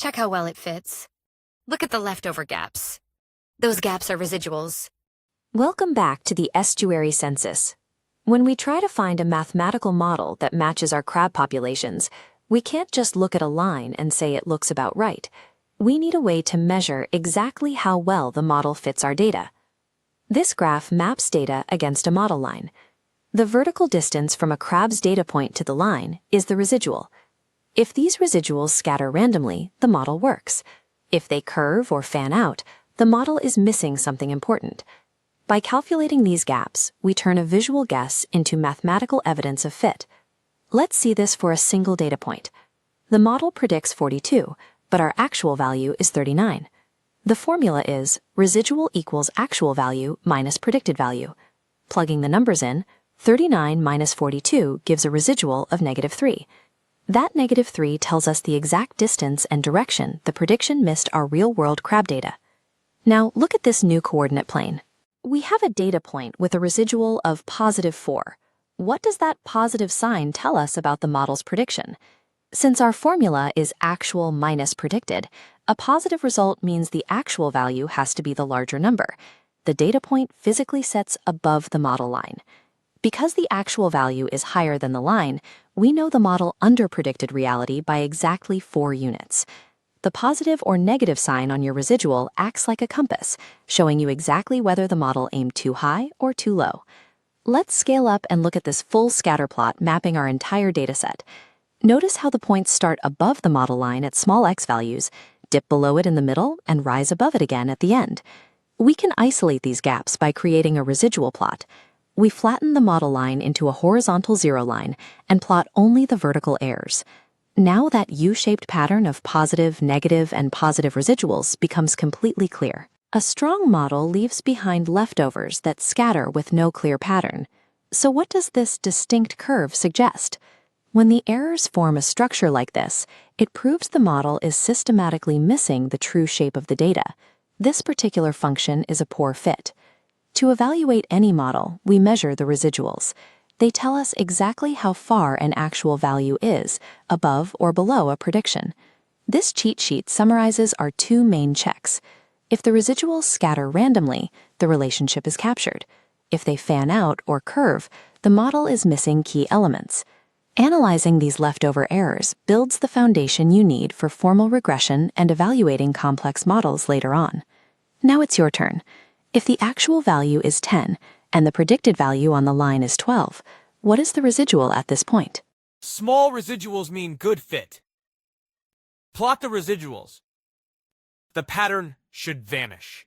Check how well it fits. Look at the leftover gaps. Those gaps are residuals. Welcome back to the estuary census. When we try to find a mathematical model that matches our crab populations, we can't just look at a line and say it looks about right. We need a way to measure exactly how well the model fits our data. This graph maps data against a model line. The vertical distance from a crab's data point to the line is the residual. If these residuals scatter randomly, the model works. If they curve or fan out, the model is missing something important. By calculating these gaps, we turn a visual guess into mathematical evidence of fit. Let's see this for a single data point. The model predicts 42, but our actual value is 39. The formula is residual equals actual value minus predicted value. Plugging the numbers in, 39 minus 42 gives a residual of -3. That -3 tells us the exact distance and direction the prediction missed our real-world crab data. Now look at this new coordinate plane. We have a data point with a residual of +4. What does that positive sign tell us about the model's prediction? Since our formula is actual minus predicted, a positive result means the actual value has to be the larger number. The data point physically sits above the model line. Because the actual value is higher than the line, we know the model underpredicted reality by exactly 4 units. The positive or negative sign on your residual acts like a compass, showing you exactly whether the model aimed too high or too low. Let's scale up and look at this full scatter plot mapping our entire dataset. Notice how the points start above the model line at small x values, dip below it in the middle, and rise above it again at the end. We can isolate these gaps by creating a residual plot. We flatten the model line into a horizontal zero line and plot only the vertical errors. Now that U-shaped pattern of positive, negative, and positive residuals becomes completely clear. A strong model leaves behind leftovers that scatter with no clear pattern. So what does this distinct curve suggest? When the errors form a structure like this, it proves the model is systematically missing the true shape of the data. This particular function is a poor fit. To evaluate any model, we measure the residuals. They tell us exactly how far an actual value is, above or below a prediction. This cheat sheet summarizes our 2 main checks. If the residuals scatter randomly, the relationship is captured. If they fan out or curve, the model is missing key elements. Analyzing these leftover errors builds the foundation you need for formal regression and evaluating complex models later on. Now it's your turn. If the actual value is 10, and the predicted value on the line is 12, what is the residual at this point? Small residuals mean good fit. Plot the residuals. The pattern should vanish.